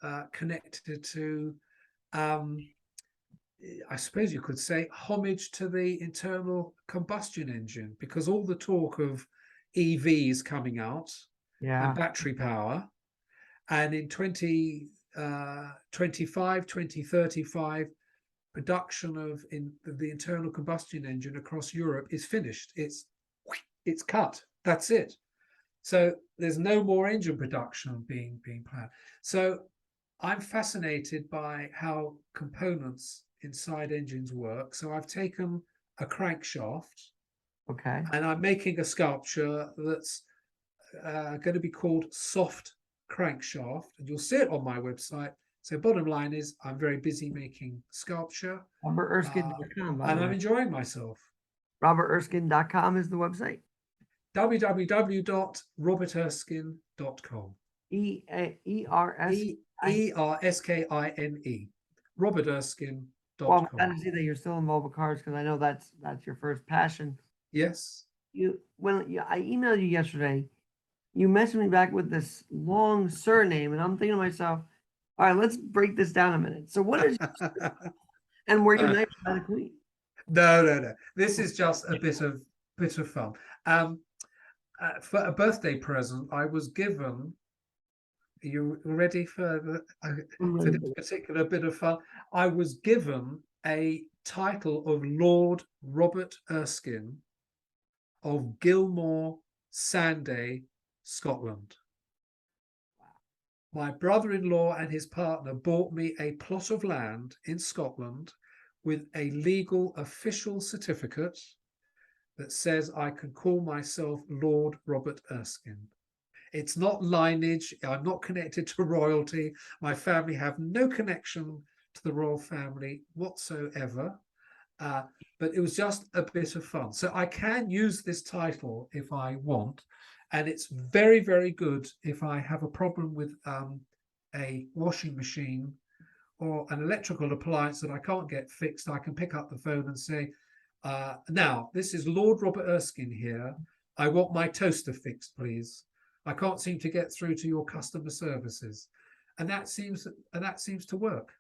are connected to, I suppose you could say, homage to the internal combustion engine, because all the talk of EVs coming out and Yeah. battery power, and in 2025, 2035, production of the internal combustion engine across Europe is finished. It's cut. That's it. So there's no more engine production being planned. So I'm fascinated by how components inside engines work. So I've taken a crankshaft Okay. and I'm making a sculpture that's going to be called Soft Crankshaft, and you'll see it on my website. So bottom line is I'm very busy making sculpture, RobertErskine.com, by and the I'm way. enjoying myself. RobertErskine.com is the website. www.roberterskine.com. E-R-S. Erskine. Well, I'm roberterskine.com. glad to see that you're still involved with cars because I know that's your first passion. Yes. I emailed you yesterday, you messaged me back with this long surname, and I'm thinking to myself, all right, let's break this down a minute. So, what is and were you knighted by the Queen? No. This is just a bit of fun. For a birthday present, I was given. Are you ready for this particular bit of fun? I was given a title of Lord Robert Erskine of Gilmore, Sanday, Scotland. My brother-in-law and his partner bought me a plot of land in Scotland with a legal official certificate that says I can call myself Lord Robert Erskine. It's not lineage. I'm not connected to royalty. My family have no connection to the royal family whatsoever. But it was just a bit of fun. So I can use this title if I want. And it's very, very good if I have a problem with a washing machine or an electrical appliance that I can't get fixed. I can pick up the phone and say, now, this is Lord Robert Erskine here. I want my toaster fixed, please. I can't seem to get through to your customer services. And that seems to work.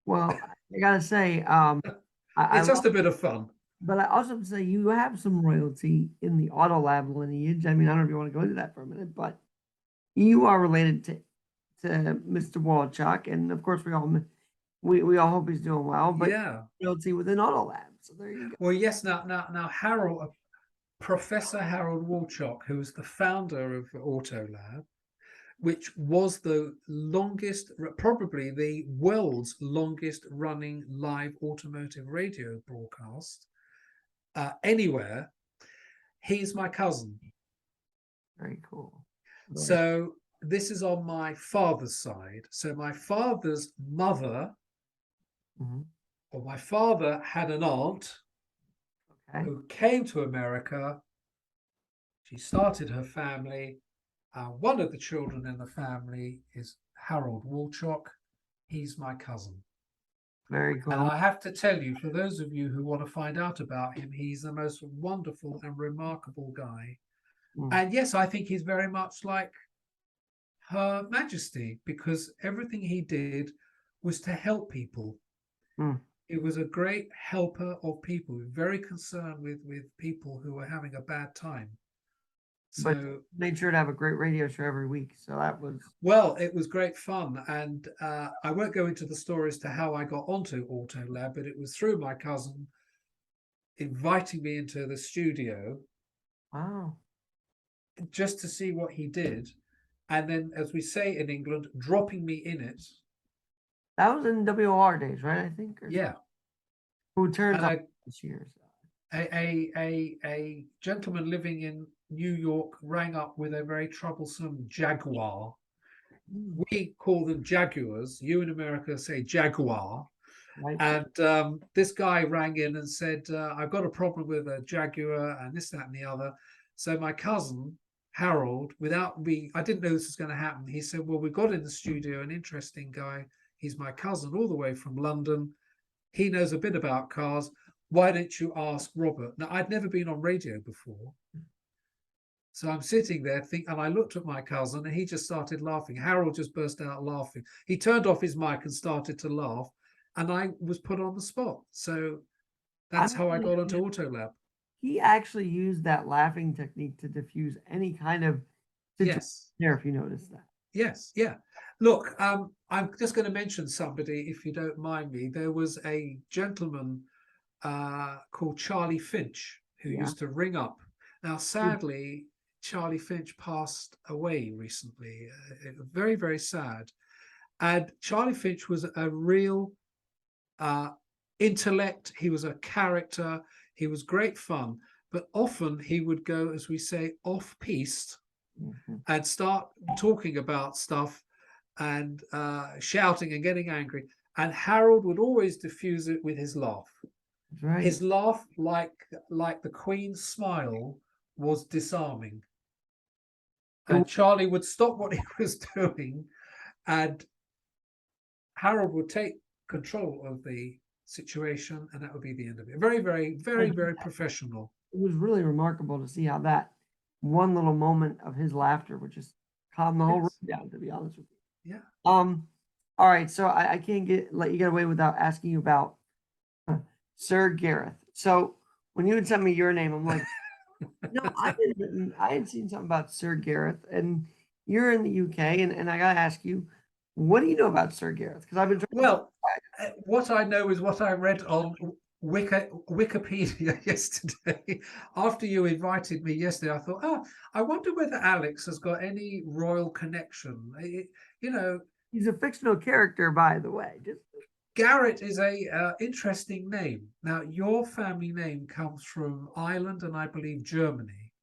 Well, I gotta say, it's just a bit of fun. But I also have to say you have some royalty in the AutoLab lineage. I mean, I don't know if you want to go into that for a minute, but you are related to Mr. Walchuk, and of course we all hope he's doing well. But yeah, royalty within AutoLab. So there you go. Well, yes. Now, Harold, Professor Harold Walchuk, who was the founder of AutoLab, which was the longest, probably the world's longest running live automotive radio broadcast anywhere. He's my cousin. Very cool. So this is on my father's side. So my father's mother, or my father had an aunt who came to America. She started her family. One of the children in the family is Harold Walchuk. He's my cousin. Very cool. And I have to tell you, for those of you who want to find out about him, he's the most wonderful and remarkable guy. And yes, I think he's very much like Her Majesty, because everything he did was to help people. He was a great helper of people, very concerned with people who were having a bad time. So but made sure to have a great radio show every week. So that was it was great fun. And I won't go into the story as to how I got onto AutoLab, but it was through my cousin inviting me into the studio. Wow. Just to see what he did. And then, as we say in England, dropping me in it. That was in WOR days, right? I think. Yeah. Who turns up this year? A gentleman living in New York rang up with a very troublesome Jaguar. We call them Jaguars. You in America say Jaguar. Right. And this guy rang in and said, I've got a problem with a Jaguar and this, that, and the other. So my cousin, Harold, I didn't know this was going to happen. He said, well, we've got in the studio an interesting guy. He's my cousin all the way from London. He knows a bit about cars. Why don't you ask Robert? Now, I'd never been on radio before. So I'm sitting there and I looked at my cousin and he just started laughing. Harold just burst out laughing. He turned off his mic and started to laugh. And I was put on the spot. So that's how I got onto AutoLab. He actually used that laughing technique to diffuse any kind of situation there, if you notice that. Yes, yeah. Look, I'm just going to mention somebody, if you don't mind me. There was a gentleman called Charlie Finch who used to ring up. Now, sadly, Charlie Finch passed away recently. Very, very sad. And Charlie Finch was a real intellect. He was a character. He was great fun. But often he would go, as we say, off piste and start talking about stuff and shouting and getting angry. And Harold would always diffuse it with his laugh. That's right. His laugh, like the Queen's smile, was disarming. And Charlie would stop what he was doing, and Harold would take control of the situation, and that would be the end of it. Very, very, very, very professional. It was really remarkable to see how that one little moment of his laughter would just calm the whole room down, to be honest with you. Yeah. All right, so I can't let you get away without asking you about Sir Garrett. So when you had sent me your name, I'm like, no, I had seen something about Sir Garrett, and you're in the UK, and I gotta ask you, what do you know about Sir Garrett? Because I've been well, what I know is what I read on Wikipedia yesterday. After you invited me yesterday, I thought, oh, I wonder whether Alex has got any royal connection. He's a fictional character, by the way. Garrett is a interesting name. Now, your family name comes from Ireland and I believe Germany.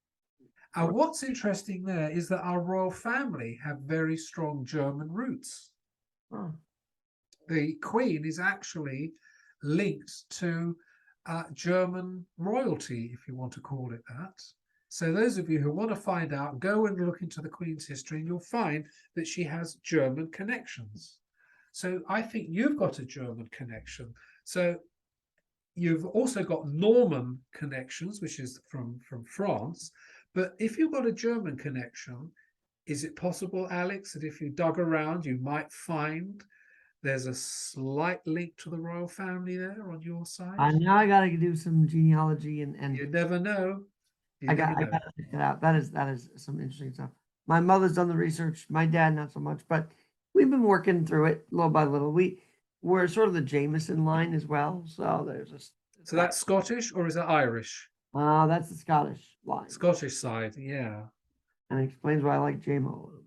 And what's interesting there is that our royal family have very strong German roots. Huh. The Queen is actually linked to German royalty, if you want to call it that. So those of you who want to find out, go and look into the Queen's history and you'll find that she has German connections. So I think you've got a German connection. So you've also got Norman connections, which is from France. But if you've got a German connection, is it possible, Alex, that if you dug around, you might find there's a slight link to the royal family there on your side? Now I got to do some genealogy and you never know. I got to check it out. That is some interesting stuff. My mother's done the research. My dad, not so much, but we've been working through it little by little. We're sort of the Jameson line as well. So there's a. So that's Scottish or is that Irish? That's the Scottish line. Scottish side, yeah. And it explains why I like JMO a little bit.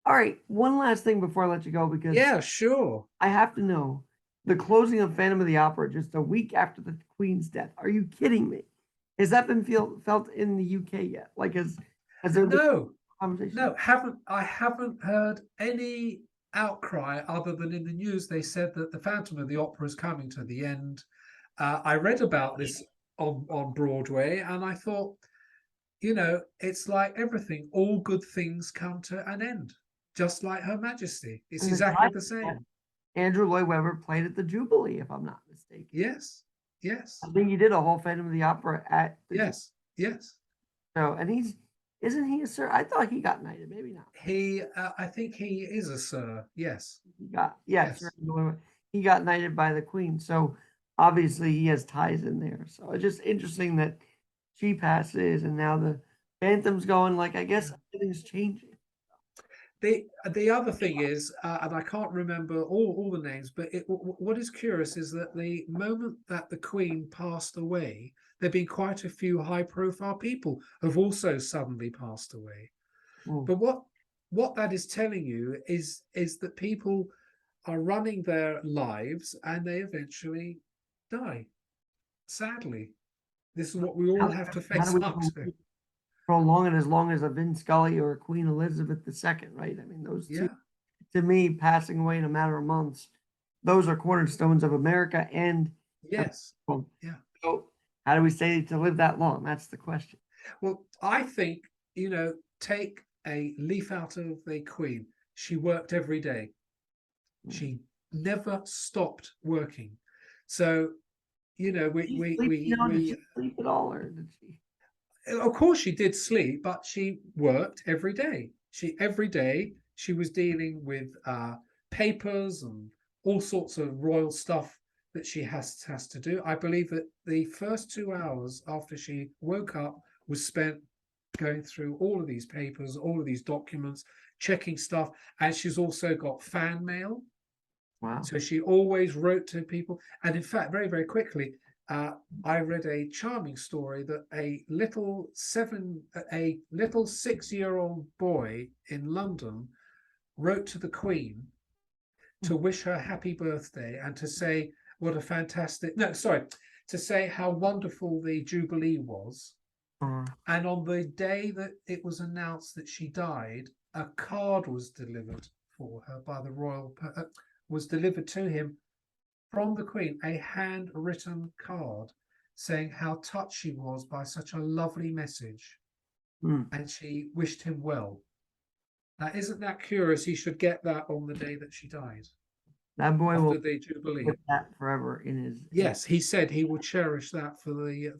All right, one last thing before I let you go, because yeah, sure, I have to know the closing of Phantom of the Opera just a week after the Queen's death. Are you kidding me? Has that been felt in the UK yet? Like, has there been conversation? No, I haven't heard any outcry other than in the news they said that the Phantom of the Opera is coming to the end. I read about this on Broadway, and I thought, it's like everything, all good things come to an end, just like Her Majesty. It's exactly the same. Andrew Lloyd Webber played at the Jubilee, if I'm not mistaken. Yes. I think he did a whole Phantom of the Opera at the Jubilee. So, and isn't he a sir? I thought he got knighted, maybe not. I think he is a sir, yes. He got knighted by the Queen, so obviously he has ties in there. So it's just interesting that she passes and now the Phantom's going, like, I guess everything's changing. The other thing is, and I can't remember all the names, but what is curious is that the moment that the Queen passed away, there have been quite a few high-profile people who've also suddenly passed away. But what that is telling you is that people are running their lives and they eventually die. Sadly, this is what we all have to face up to. Prolong it as long as a Vince Scully or a Queen Elizabeth II, right? I mean, those two, to me, passing away in a matter of months, those are cornerstones of America. And so how do we say to live that long? That's the question. Well, I think, take a leaf out of the Queen. She worked every day. She never stopped working. So, we sleep at all, or did she? Of course she did sleep, but she worked every day. Every day she was dealing with papers and all sorts of royal stuff that she has to do. I believe that the first 2 hours after she woke up was spent going through all of these papers, all of these documents, checking stuff. And she's also got fan mail. Wow. So she always wrote to people. And in fact, very, very quickly, I read a charming story that a little 6-year-old boy in London wrote to the Queen to wish her happy birthday and to say what a fantastic, no, sorry, to say how wonderful the Jubilee was. And on the day that it was announced that she died, a card was delivered for her by the royal, was delivered to him from the Queen, a handwritten card saying how touched she was by such a lovely message. And she wished him well. Now, isn't that curious? He should get that on the day that she died. That boy after will the Jubilee. put that forever in his. Yes, he said he will cherish that for the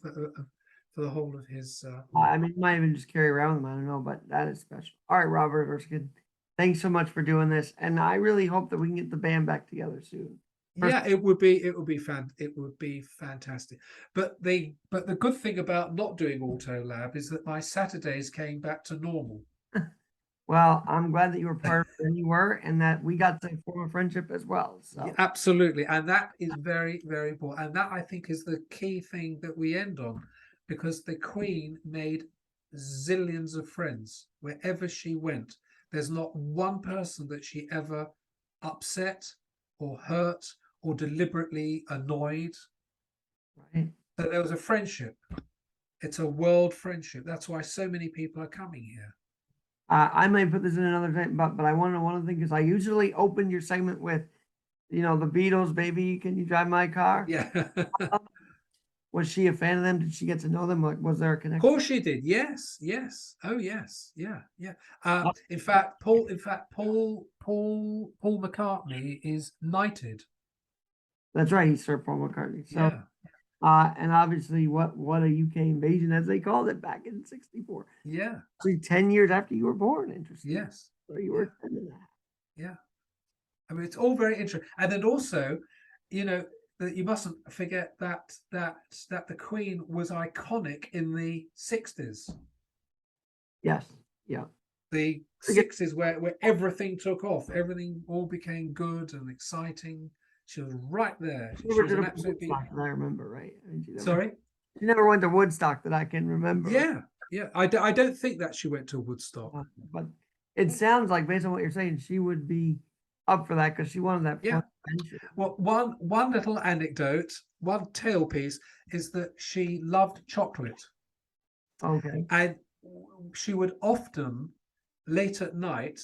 whole of his. I mean, he might even just carry around with him. I don't know, but that is special. All right, Robert Erskine, thanks so much for doing this, and I really hope that we can get the band back together soon. Yeah, it would be fantastic. But the good thing about not doing AutoLab is that my Saturdays came back to normal. Well, I'm glad that you were part of it when you were, and that we got to form a friendship as well. So Yeah, absolutely, and that is very, very important. And that, I think, is the key thing that we end on, because the Queen made zillions of friends wherever she went. There's not one person that she ever upset or hurt or deliberately annoyed. right. But there was a friendship. It's a world friendship. That's why so many people are coming here. I might put this in another time, but I want to know one of the things, because I usually open your segment with, the Beatles, "Baby, Can You Drive My Car?" Yeah. Was she a fan of them? Did she get to know them? Like, was there a Of connection? course she did. Yes, yes. Oh, yes. Yeah, yeah. In fact, Paul McCartney is knighted. That's right, he's Sir Paul McCartney. So, Yeah, and obviously, what a UK invasion, as they called it back in '64. yeah, Actually, 10 years after you were born. Interesting. yes, So you were 10 and a half. yeah. I mean, it's all very interesting. And then also, that you mustn't forget that the Queen was iconic in the 60s. Yes. Yeah. The 60s where everything took off, everything all became good and exciting. She was right there. She was an absolute Woodstock, that I remember, right? I mean, Sorry? She never went to Woodstock that I can remember. Yeah, yeah. I don't think that she went to Woodstock. But it sounds like, based on what you're saying, she would be up for that, because she wanted that. Yeah. Well, one little anecdote, one tailpiece, is that she loved chocolate. Okay. And she would often, late at night,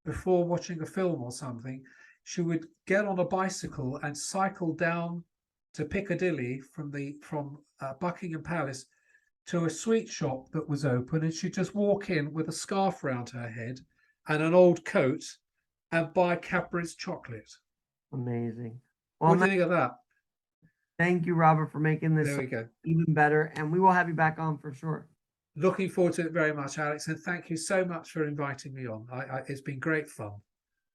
before watching a film or something, she would get on a bicycle and cycle down to Piccadilly from Buckingham Palace to a sweet shop that was open, and she'd just walk in with a scarf around her head and an old coat and buy Cadbury's chocolate. Amazing. Well, What do you think of that? Thank you, Robert, for making this There we go. even better, and we will have you back on for sure. Looking forward to it very much, Alex, and thank you so much for inviting me on. It's been great fun.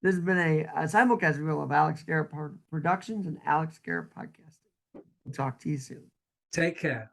This has been a simulcast reel of Alex Garrett Productions and Alex Garrett Podcasting. We'll talk to you soon. Take care.